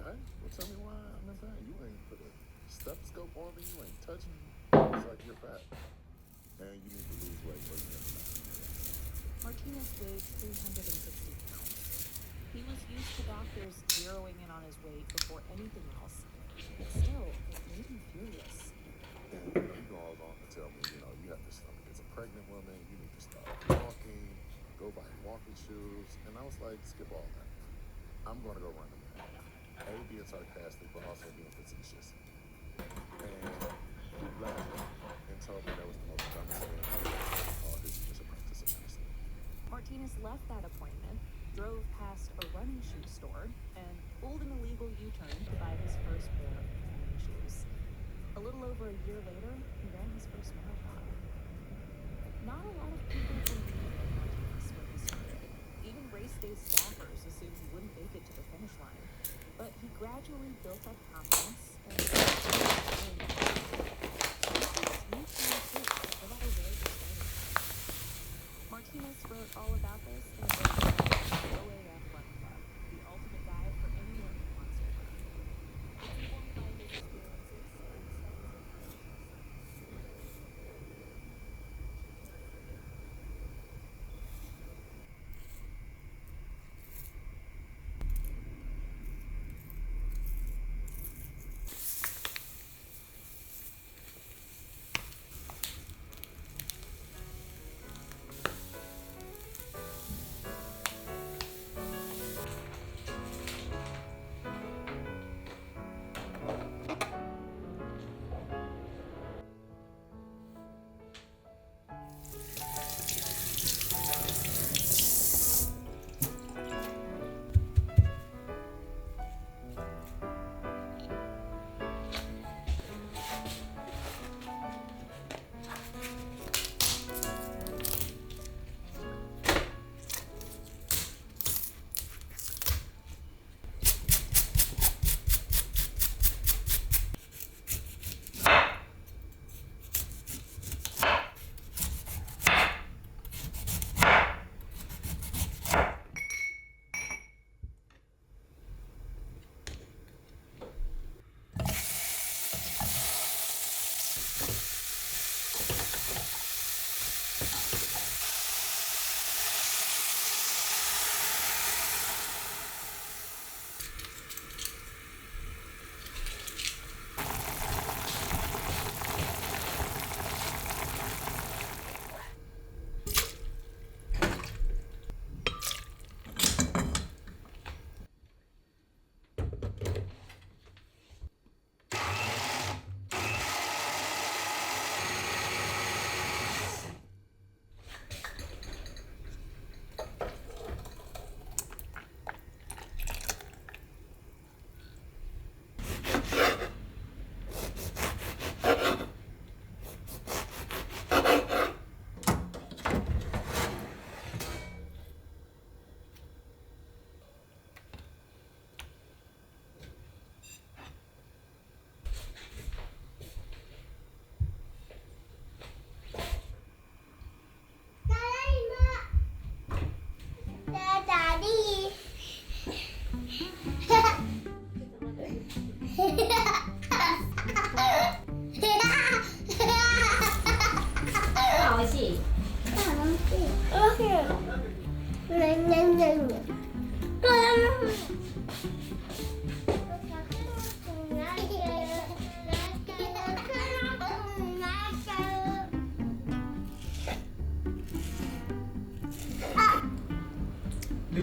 right? Well, tell me why I'm in pain. You ain't put a stethoscope on me. You ain't touching me. It's like you're fat. And you need to lose weight or you're gonna die. Martinez weighed 360 pounds. He was used to doctors zeroing in on his weight before anything else, but still, it made him furious. And you go all on to tell me, you have to stomach as a pregnant woman. You need to start walking, go buy walking shoes. And I was like, skip all that. I'm going to go run a marathon. A, being sarcastic, but also being facetious. And he laughed at me and told me that was the most dumbest thing ever. Oh, this is just a practice of medicine. Martinez left that appointment, drove past a running shoe store, and pulled an illegal U-turn to buy his first pair of running shoes. A little over a year later, he ran his first marathon. Not a lot of people believed in Martinez when he started. Even race day staffers assumed he wouldn't make it to the finish line. But he gradually built up confidence and Martinez wrote all about this in a book called OAF Run Club, the ultimate guide for anyone who wants to run. It's informed by his experiences and studies of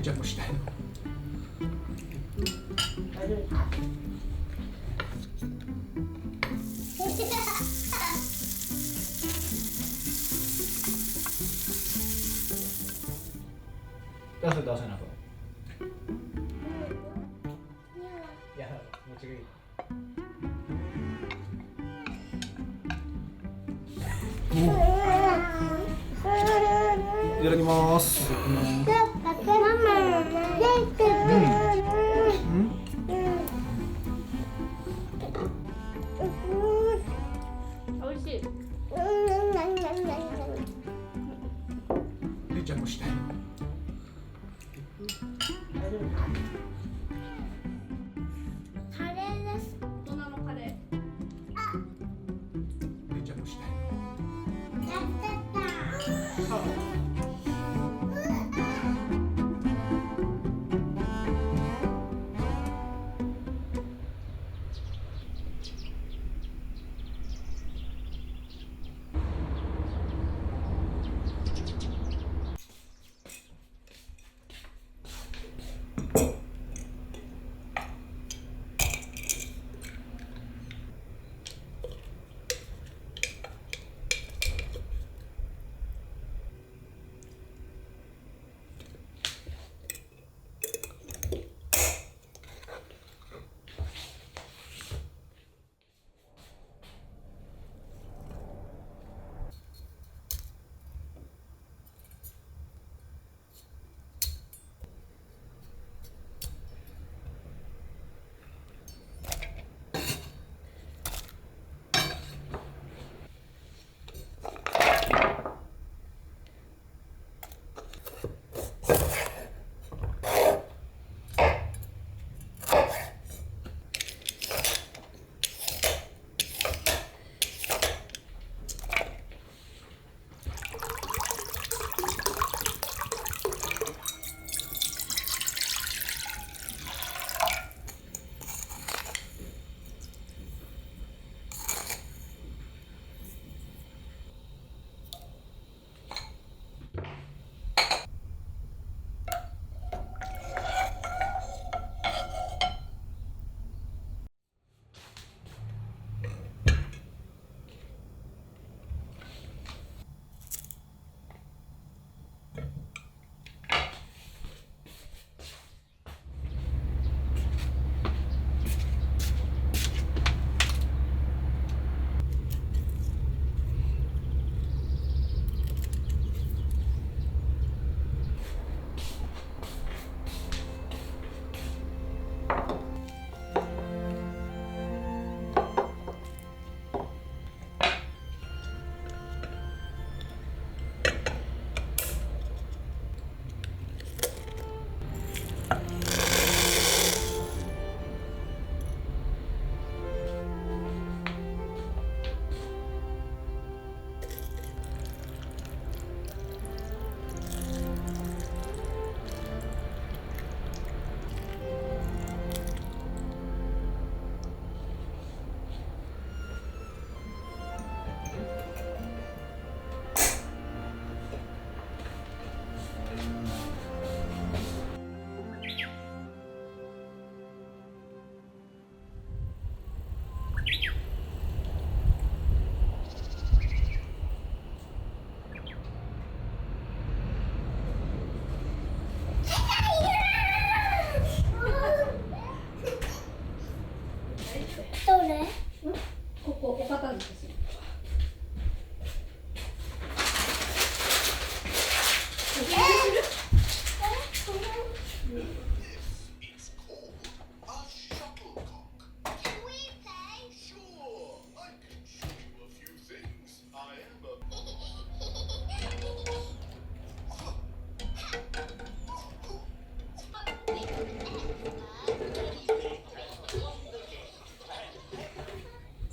ジャンプしたいの。出せ出せなく。いや、もちろんいい。いただきます。おいしい。ジャンプしたいの。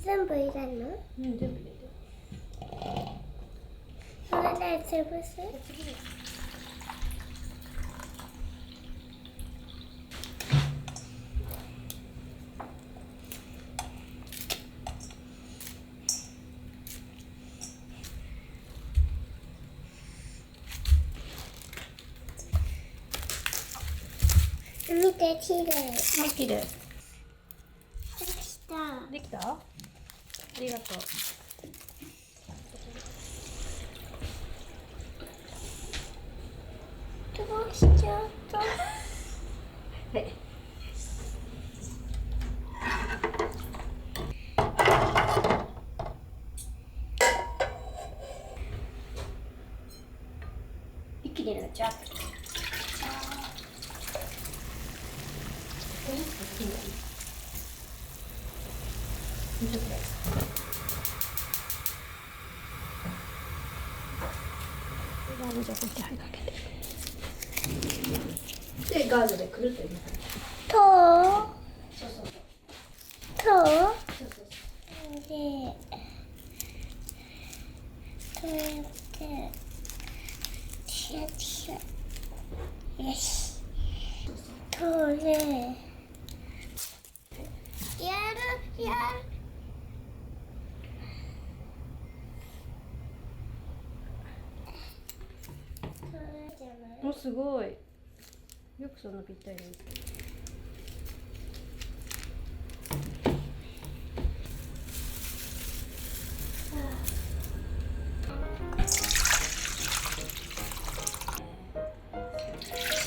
全部入れるの？うん、全部入れて。それで潰す？見て、きれい。あ、綺麗。できた。できた？ありがとう。どうしちゃった？はい。一気に入れちゃう。じゃあこっち入かけて。でガーゼでくるっと入れた。そうそうそう。そうそうそうで、こうやってすごい。よくそんなぴったり。キ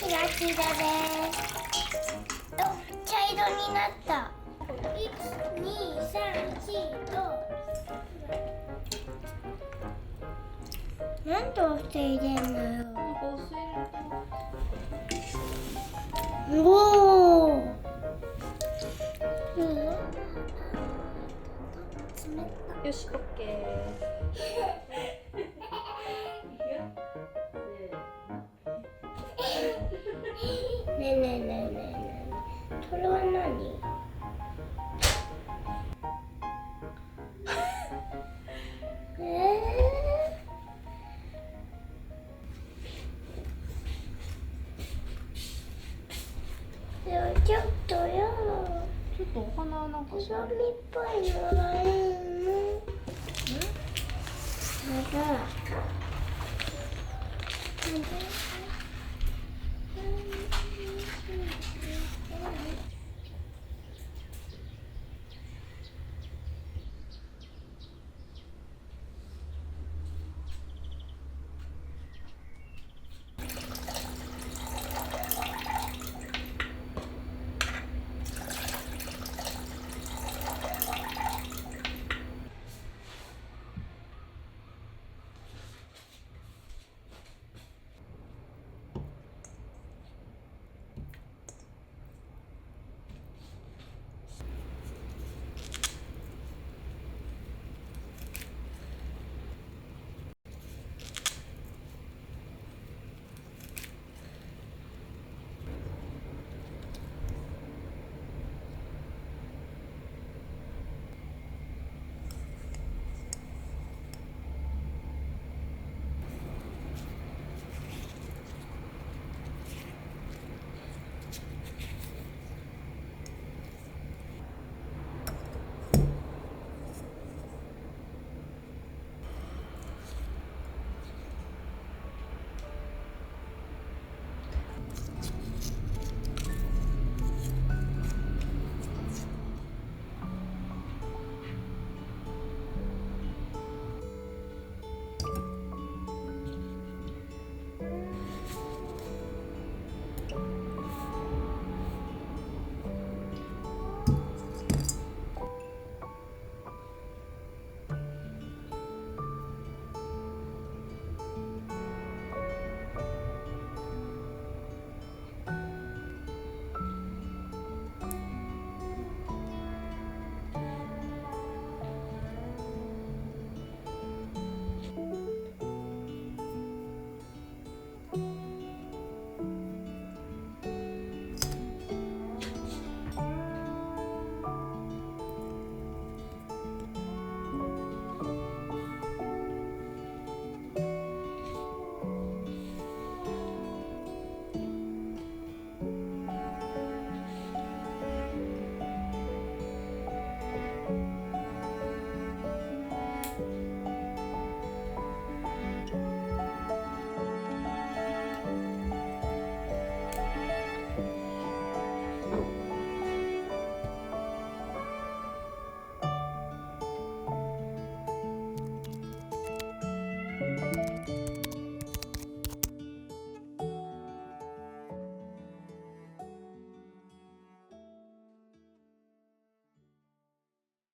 ラキラです。お、茶色になった。1、2、3、4、5。なんで押して入れんのよ。おお。よし、オッケねえねえねえねえねえ。それは何？いやちょっとやだ。ー。ちょっとお花なんか手紙っぽいのがいいの。ただ。